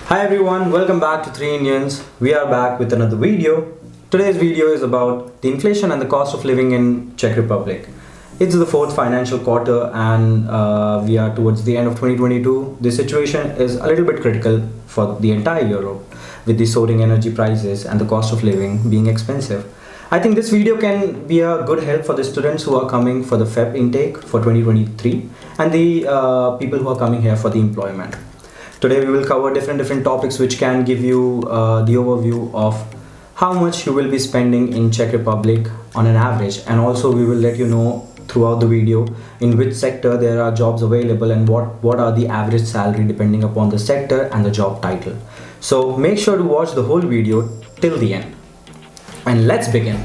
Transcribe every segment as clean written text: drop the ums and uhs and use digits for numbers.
Hi everyone, welcome back to 3indians. We are back with another video. Today's video is about the inflation and the cost of living in Czech Republic. It's the fourth financial quarter and we are towards the end of 2022. The situation is a little bit critical for the entire Europe with the soaring energy prices and the cost of living being expensive. I think this video can be a good help for the students who are coming for the Feb intake for 2023 and the people who are coming here for the employment. Today we will cover different topics which can give you the overview of how much you will be spending in Czech Republic on an average, and also we will let you know throughout the video in which sector there are jobs available and what are the average salary depending upon the sector and the job title. So make sure to watch the whole video till the end. And let's begin.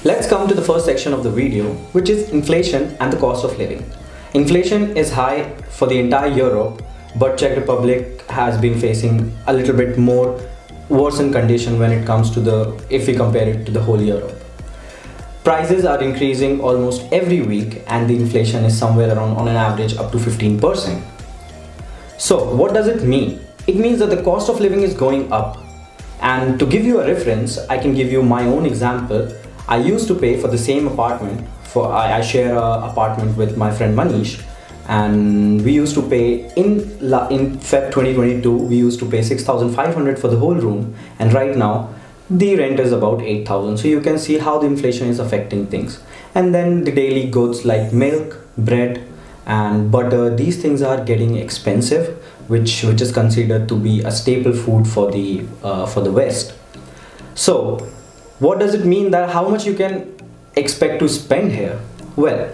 Let's come to the first section of the video, which is inflation and the cost of living. Inflation is high for the entire Europe, but Czech Republic has been facing a little bit more worsened condition when it comes to if we compare it to the whole Europe. Prices are increasing almost every week and the inflation is somewhere around on an average up to 15%. So what does it mean? It means that the cost of living is going up. And to give you a reference, I can give you my own example. I used to pay for the same apartment. I share an apartment with my friend Manish, and we used to pay in Feb 2022 we used to pay 6,500 for the whole room, and right now the rent is about 8,000. So you can see how the inflation is affecting things. And then the daily goods like milk, bread and butter, these things are getting expensive, which is considered to be a staple food for the West. So what does it mean that how much you can expect to spend here? Well,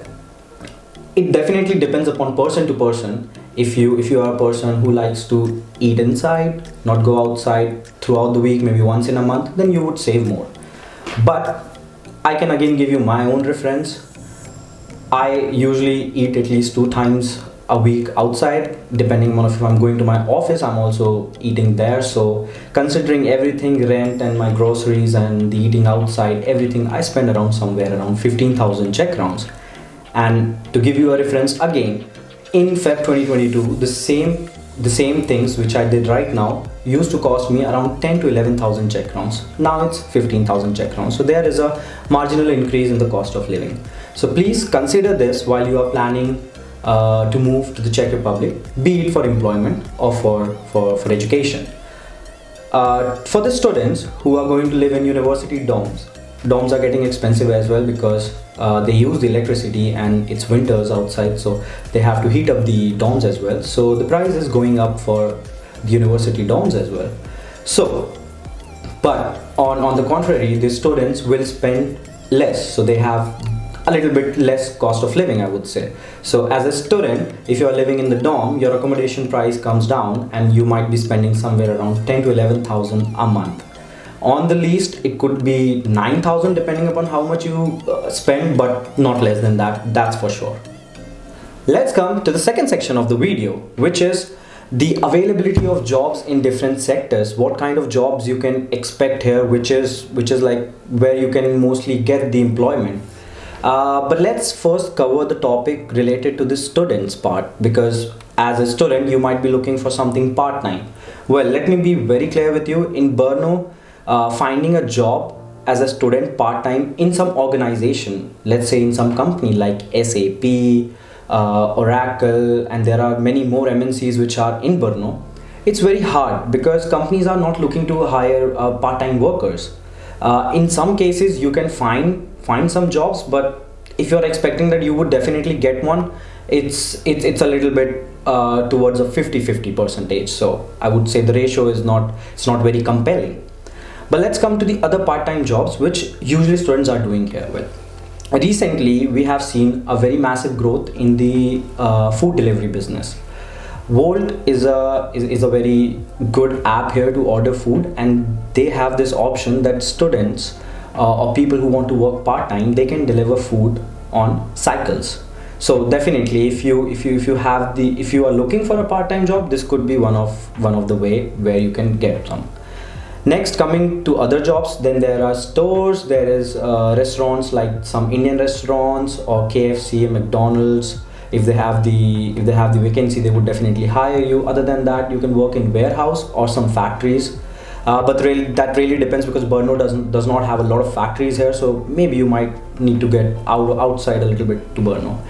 it definitely depends upon person to person. If you are a person who likes to eat inside, not go outside throughout the week, maybe once in a month, then you would save more. But I can again give you my own reference. I usually eat at least 2 times a week outside, depending on if I'm going to my office, I'm also eating there. So considering everything, rent and my groceries and the eating outside, everything, I spend around somewhere around 15,000 Czech crowns. And to give you a reference again, in Feb 2022, the same things which I did right now used to cost me around 10 to 11,000 Czech crowns. Now it's 15,000 Czech crowns. So there is a marginal increase in the cost of living. So please consider this while you are planning to move to the Czech Republic, be it for employment or for education. For the students who are going to live in university dorms are getting expensive as well, because they use the electricity and it's winters outside, so they have to heat up the dorms as well. So the price is going up for the university dorms as well. So, but on the contrary, the students will spend less, so they have a little bit less cost of living, I would say. So as a student, if you are living in the dorm, your accommodation price comes down and you might be spending somewhere around 10 to 11,000 a month. On the least, it could be 9,000 depending upon how much you spend, but not less than that, that's for sure. Let's come to the second section of the video, which is the availability of jobs in different sectors. What kind of jobs you can expect here, which is like where you can mostly get the employment. But let's first cover the topic related to the students part, because as a student you might be looking for something part-time. Well, let me be very clear with you. In Brno, finding a job as a student part-time in some organization, let's say in some company like SAP, Oracle, and there are many more MNCs which are in Brno, it's very hard because companies are not looking to hire part-time workers. In some cases you can find some jobs, but if you're expecting that you would definitely get one, it's a little bit towards a 50-50 percentage. So I would say the ratio is not very compelling. But let's come to the other part-time jobs which usually students are doing here. Well, recently we have seen a very massive growth in the food delivery business. Volt is a very good app here to order food, and they have this option that students or people who want to work part-time, they can deliver food on cycles. So definitely if you are looking for a part-time job, this could be one of the way where you can get some. Next, coming to other jobs, then there are stores, there is restaurants like some Indian restaurants or KFC, McDonald's. If they have the vacancy, they would definitely hire you. Other than that, you can work in warehouse or some factories. But really, that really depends, because Brno does not have a lot of factories here, so maybe you might need to get outside a little bit to Brno.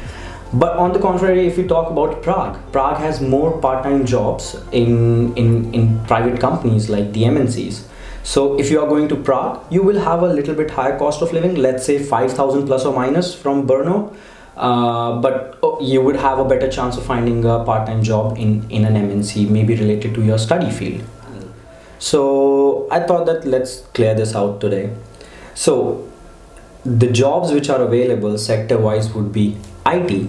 But on the contrary, if we talk about Prague has more part-time jobs in private companies like the MNCs. So if you are going to Prague, you will have a little bit higher cost of living, let's say 5,000 plus or minus from Brno. But you would have a better chance of finding a part-time job in an MNC, maybe related to your study field. So I thought that let's clear this out today. So the jobs which are available sector-wise would be IT,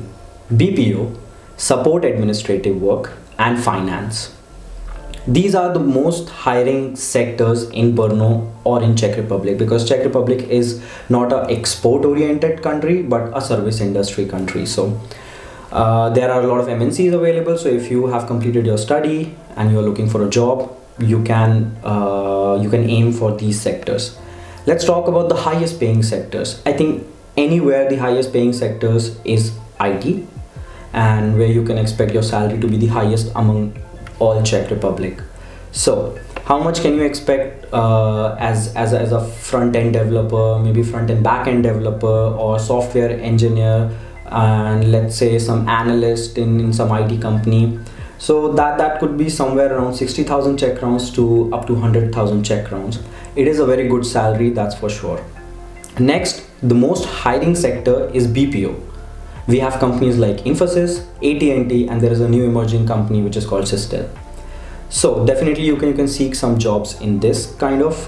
BPO, support administrative work, and finance. These are the most hiring sectors in Brno or in Czech Republic, because Czech Republic is not an export oriented country but a service industry country. So there are a lot of MNCs available. So if you have completed your study and you are looking for a job, you can aim for these sectors. Let's talk about the highest paying sectors. I think anywhere the highest paying sectors is IT, and where you can expect your salary to be the highest among all Czech Republic. So how much can you expect as a front-end developer, maybe front-end back-end developer, or software engineer, and let's say some analyst in some IT company? So that could be somewhere around 60,000 Czech crowns to up to 100,000 Czech crowns. It is a very good salary, that's for sure. Next, the most hiring sector is BPO. We have companies like Infosys, AT&T, and there is a new emerging company which is called Systel. So definitely you can seek some jobs in this kind of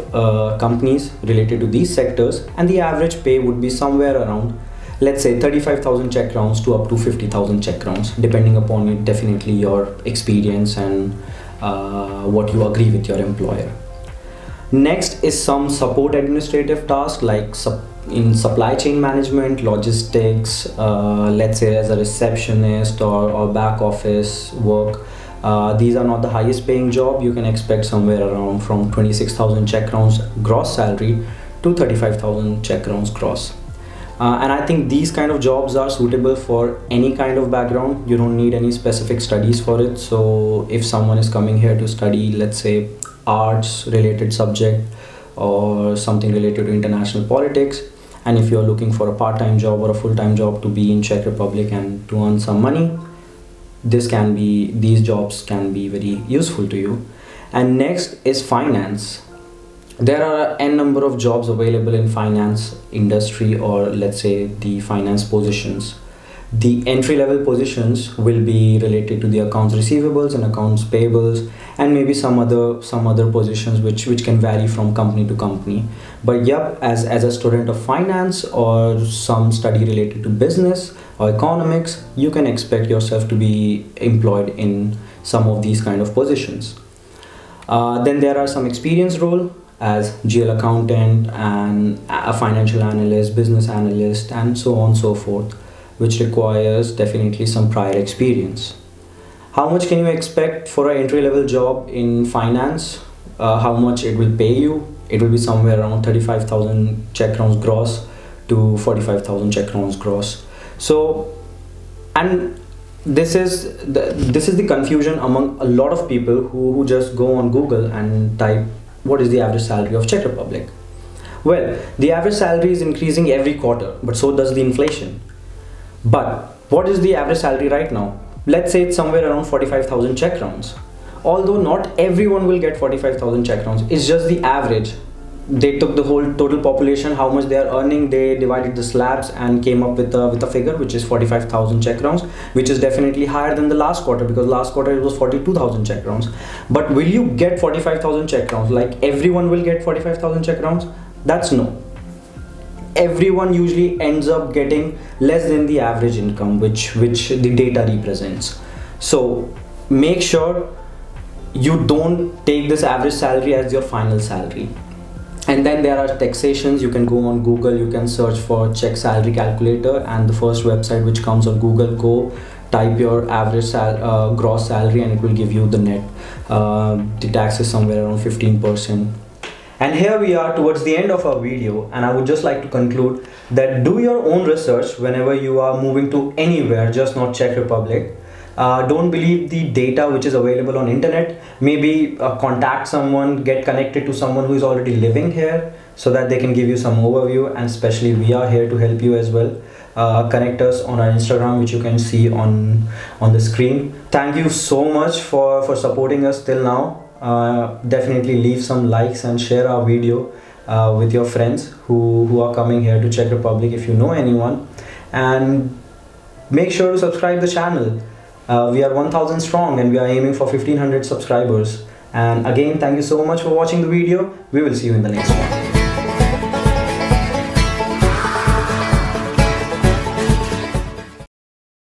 companies related to these sectors, and the average pay would be somewhere around, let's say, 35,000 Czech crowns to up to 50,000 Czech crowns, depending upon definitely your experience and what you agree with your employer. Next is some support administrative tasks like in supply chain management, logistics, let's say as a receptionist or back office work. These are not the highest paying job. You can expect somewhere around from 26,000 Czech crowns gross salary to 35,000 Czech crowns gross. And I think these kind of jobs are suitable for any kind of background. You don't need any specific studies for it. So if someone is coming here to study, let's say, arts related subject or something related to international politics, and if you're looking for a part-time job or a full-time job to be in Czech Republic and to earn some money, these jobs can be very useful to you. And next is finance. There are n number of jobs available in finance industry, or let's say the finance positions. The entry-level positions will be related to the accounts receivables and accounts payables, and maybe some other positions which can vary from company to company. But yep, as a student of finance or some study related to business or economics, you can expect yourself to be employed in some of these kind of positions. Then there are some experience role as GL accountant and a financial analyst, business analyst, and so on and so forth, which requires definitely some prior experience. How much can you expect for an entry-level job in finance? How much it will pay you? It will be somewhere around 35,000 Czech crowns gross to 45,000 Czech crowns gross. So, and this is the confusion among a lot of people who just go on Google and type what is the average salary of Czech Republic. Well, the average salary is increasing every quarter, but so does the inflation. But what is the average salary right now? Let's say it's somewhere around 45,000 Czech crowns. Although not everyone will get 45,000 Czech crowns, it's just the average. They took the whole total population, how much they are earning, they divided the slabs and came up with a figure which is 45,000 Czech crowns, which is definitely higher than the last quarter, because last quarter it was 42,000 Czech crowns. But will you get 45,000 Czech crowns? Like everyone will get 45,000 Czech crowns? That's no. Everyone usually ends up getting less than the average income which the data represents. So make sure you don't take this average salary as your final salary. And then there are taxations. You can go on Google, you can search for Czech salary calculator, and the first website which comes on Google, go type your average gross salary and it will give you the net. The tax is somewhere around 15%. And here we are towards the end of our video, and I would just like to conclude that do your own research whenever you are moving to anywhere, just not Czech Republic. Don't believe the data which is available on internet. Maybe contact someone, get connected to someone who is already living here so that they can give you some overview, and especially we are here to help you as well. Connect us on our Instagram, which you can see on the screen. Thank you so much for supporting us till now. Definitely leave some likes and share our video with your friends who are coming here to Czech Republic if you know anyone, and make sure to subscribe the channel. We are 1000 strong and we are aiming for 1500 subscribers. And again, thank you so much for watching the video. We will see you in the next one.